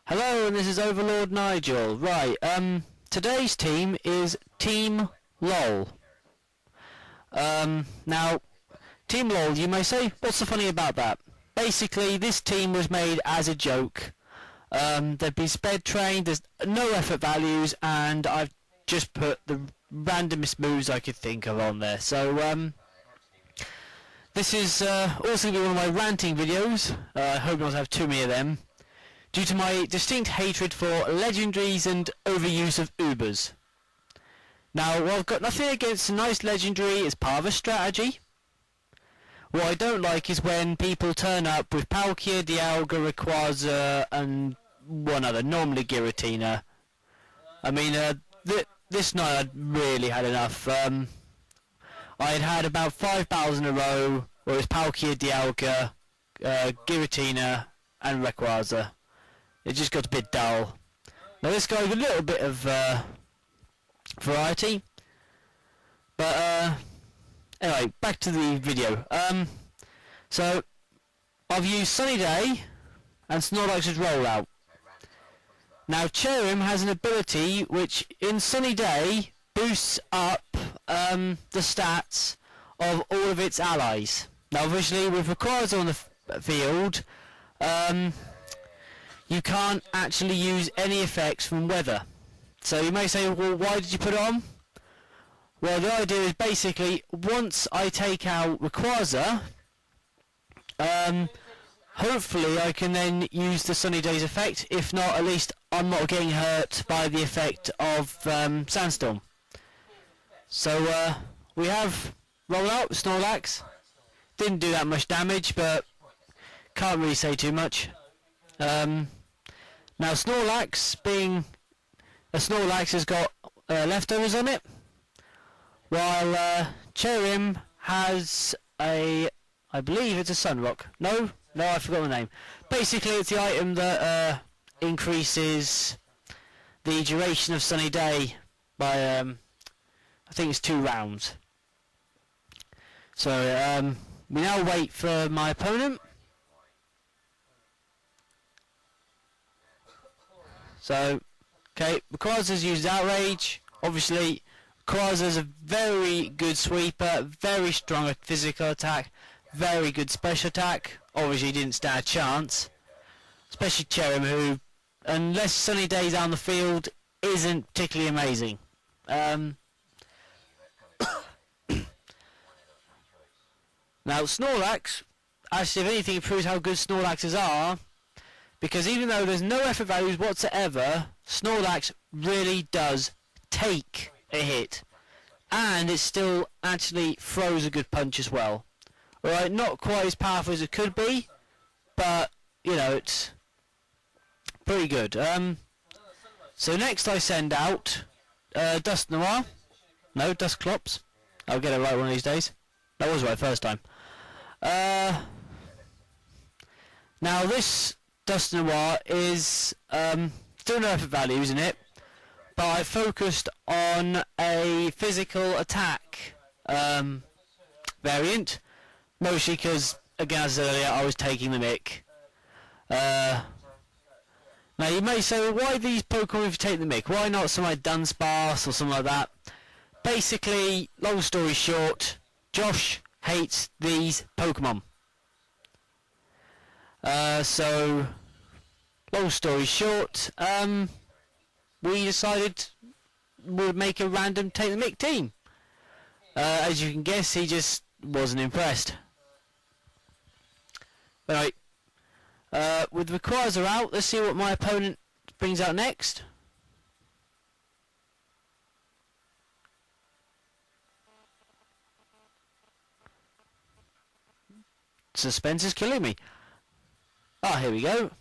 Hello, and this is Overlord Nigel. Right, today's team is Team LOL. Now, Team LOL, you may say, what's so funny about that? Basically, this team was made as a joke. They've been sped trained, there's no effort values, and I've just put the randomest moves I could think of on there. So, this is also going to be one of my ranting videos. I hope not to have too many of them, due to my distinct hatred for legendaries and overuse of Ubers. Now, while I've got nothing against a nice legendary as part of a strategy, what I don't like is when people turn up with Palkia, Dialga, Rayquaza and one other, normally Giratina. I mean, this night I'd really had enough. I had about 5 battles in a row where it was Palkia, Dialga, Giratina and Rayquaza. It just got a bit dull. Now this guy's a little bit of variety, but anyway, back to the video. So I've used Sunny Day and Snorlax's rollout. Now Cherrim has an ability which in Sunny Day boosts up the stats of all of its allies. Now obviously with Rayquaza on the field, you can't actually use any effects from weather. So you may say, well, why did you put it on? Well, the idea is basically, once I take out Rayquaza, hopefully I can then use the Sunny Days effect. If not, at least I'm not getting hurt by the effect of Sandstorm. So we have Rollout, Snorlax. Didn't do that much damage, but can't really say too much. Now Snorlax, being a Snorlax, has got leftovers on it, while Cherrim has a, I believe it's a Sunrock. No, I forgot the name. Basically it's the item that increases the duration of Sunny Day by I think it's 2 rounds. So we now wait for my opponent. So, okay, Rayquaza's used Outrage. Obviously, Rayquaza's a very good sweeper, very strong at physical attack, very good special attack. Obviously, didn't stand a chance. Especially Cherrim, who, unless Sunny Day's on the field, isn't particularly amazing. Now, Snorlax, actually, if anything, it proves how good Snorlaxes are. Because even though there's no effort values whatsoever, Snorlax really does take a hit. And it still actually throws a good punch as well. Alright, not quite as powerful as it could be, but, you know, it's pretty good. So next I send out Dust Noir. No, Dusclops. I'll get it right one of these days. That was right first time. Now this Dust Noir is still no effort values in it, but I focused on a physical attack variant, mostly because, again as I said earlier, I was taking the mick. Now you may say, well, why these Pokemon if you take the mick? Why not something like Dunsparce or something like that? Basically, long story short, Josh hates these Pokemon. So, long story short, we decided we'd make a random Take the Mick team. As you can guess, he just wasn't impressed. Right, with Rayquaza out, let's see what my opponent brings out next. Suspense is killing me. Ah, here we go.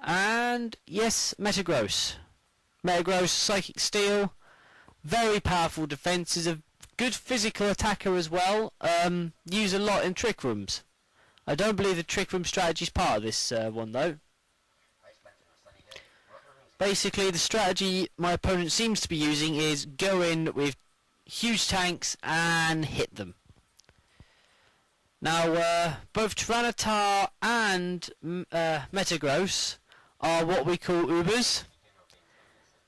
And yes, Metagross. Metagross, Psychic Steel, very powerful defense, is a good physical attacker as well. Used a lot in Trick Rooms. I don't believe the Trick Room strategy is part of this one though. Basically the strategy my opponent seems to be using is go in with huge tanks and hit them. Now, both Tyranitar and Metagross are what we call Ubers.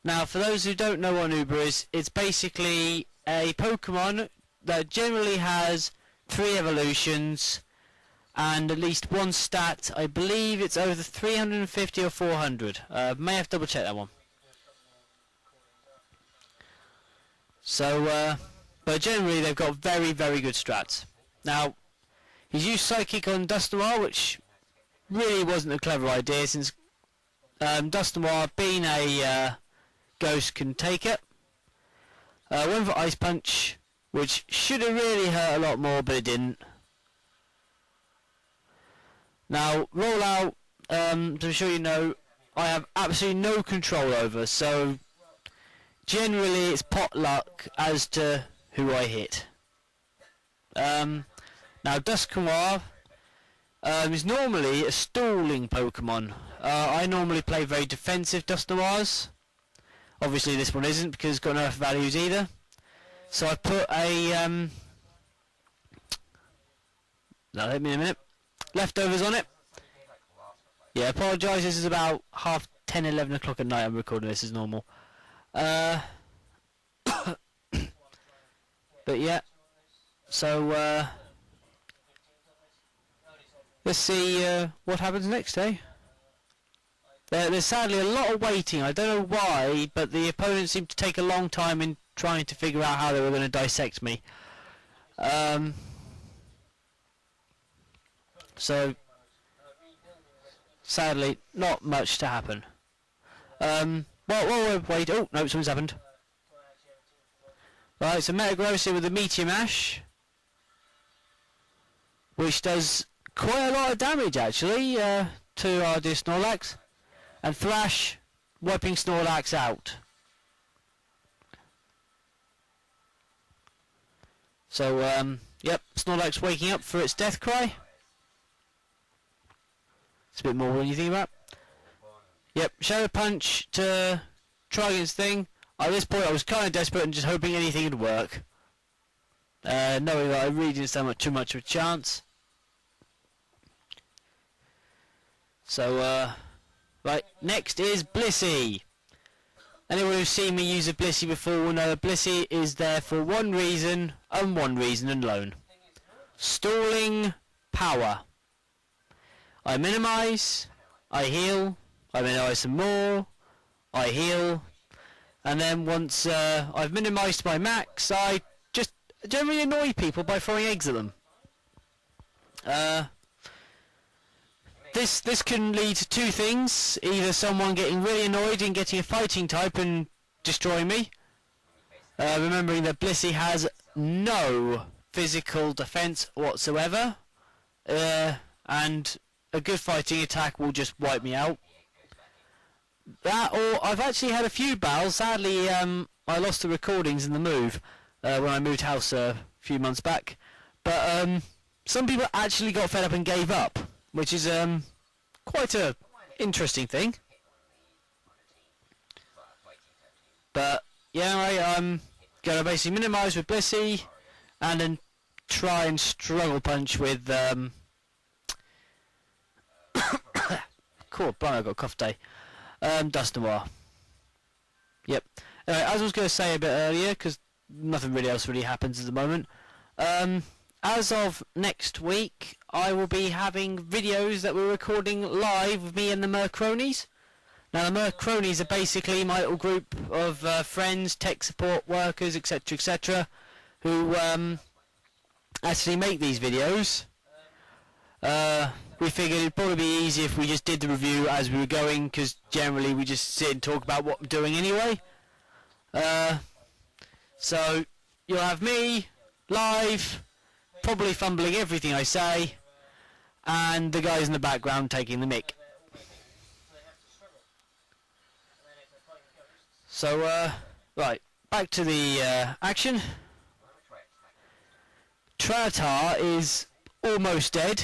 Now, for those who don't know what an Uber is, it's basically a Pokemon that generally has 3 evolutions and at least 1 stat. I believe it's over 350 or 400. May have to double check that one. So, but generally they've got very, very good strats. Now, he's used Psychic on Dusknoir, which really wasn't a clever idea, since Dusknoir, being a ghost, can take it. Went for Ice Punch, which should have really hurt a lot more, but it didn't. Now, rollout, to be sure you know, I have absolutely no control over, so generally it's pot luck as to who I hit. Now, Dusknoir is normally a stalling Pokemon. I normally play very defensive Dusknoirs. Obviously this one isn't, because it's got no values either. So I put a no, let me in a minute. Leftovers on it. Yeah, apologise, this is about 10, 11 o'clock at night I'm recording this as normal. But yeah, so let's see what happens next, eh? There's sadly a lot of waiting. I don't know why, but the opponents seemed to take a long time in trying to figure out how they were going to dissect me. So sadly, not much to happen. Well, we're waiting. Oh, no, something's happened. Right, so Metagross with the Meteor Mash, which does quite a lot of damage actually to our dear Snorlax, and Thrash wiping Snorlax out. So yep, Snorlax waking up for its death cry. It's a bit more than you think about. Yep, Shadow Punch to try against thing. At this point I was kind of desperate and just hoping anything would work. Knowing that I really didn't stand too much of a chance. So, right, next is Blissey. Anyone who's seen me use a Blissey before will know that Blissey is there for one reason, and one reason alone. Stalling power. I minimise, I heal, I minimise some more, I heal, and then once I've minimised my max, I just generally annoy people by throwing eggs at them. This can lead to 2 things: either someone getting really annoyed and getting a fighting type and destroying me, remembering that Blissey has no physical defense whatsoever, and a good fighting attack will just wipe me out. That, or I've actually had a few battles. Sadly, I lost the recordings in the move when I moved house a few months back. But some people actually got fed up and gave up, which is quite a interesting thing. But yeah, I'm gonna basically minimise with Blissey, and then try and struggle punch with cool, Brian, I got a cough day. Dusknoir. Yep. As I was going to say a bit earlier, because nothing really else really happens at the moment. As of next week, I will be having videos that we're recording live with me and the Mercronies. Now, the Mercronies are basically my little group of friends, tech support workers, etc., etc., who actually make these videos. We figured it'd probably be easier if we just did the review as we were going, because generally we just sit and talk about what we're doing anyway. So you'll have me live, probably fumbling everything I say, and the guys in the background taking the mick. So right, back to the action. Tratar is almost dead.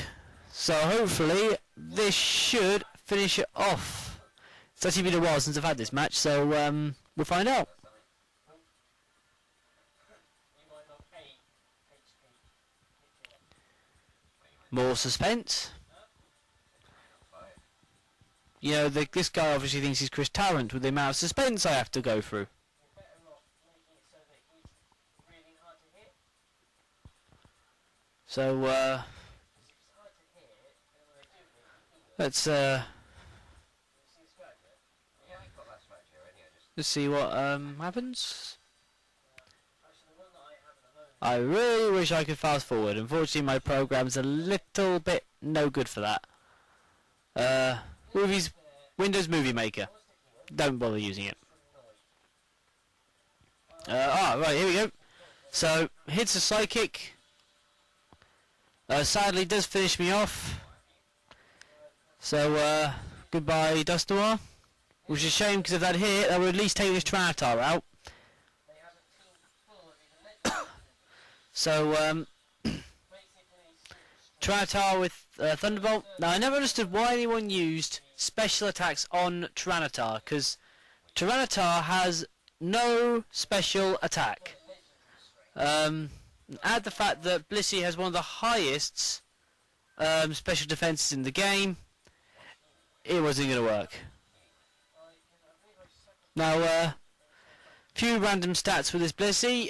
So hopefully this should finish it off. It's actually been a while since I've had this match, so we'll find out. More suspense. You know, this guy obviously thinks he's Chris Tarrant with the amount of suspense I have to go through. So, let's see what happens. I really wish I could fast forward. Unfortunately, my program's a little bit no good for that. Windows Movie Maker. Don't bother using it. Right, here we go. So, hits a psychic. Sadly, does finish me off. So, goodbye, Dust Noir. Which is a shame, because if that hit, that would at least take this Tranitar out. So, Tranitar with Thunderbolt. Now, I never understood why anyone used special attacks on Tyranitar, because Tyranitar has no special attack. Add the fact that Blissey has one of the highest special defenses in the game, it wasn't going to work. Now, few random stats with this Blissey.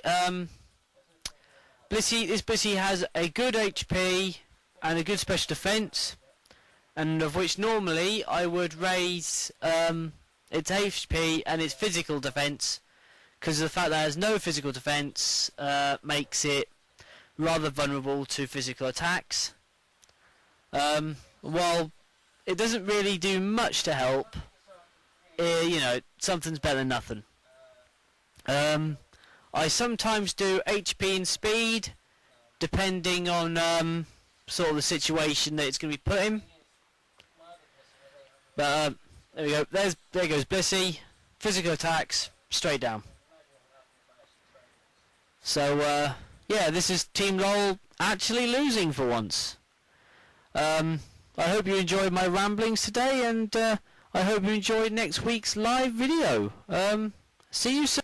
This Blissey has a good HP and a good special defense, and of which normally I would raise its HP and its physical defense, because the fact that it has no physical defense makes it rather vulnerable to physical attacks. While it doesn't really do much to help, you know, something's better than nothing. I sometimes do HP and speed, depending on sort of the situation that it's going to be put in. But there we go. There goes Blissey. Physical attacks straight down. So yeah, this is Team LOL actually losing for once. I hope you enjoyed my ramblings today, and I hope you enjoyed next week's live video. See you soon.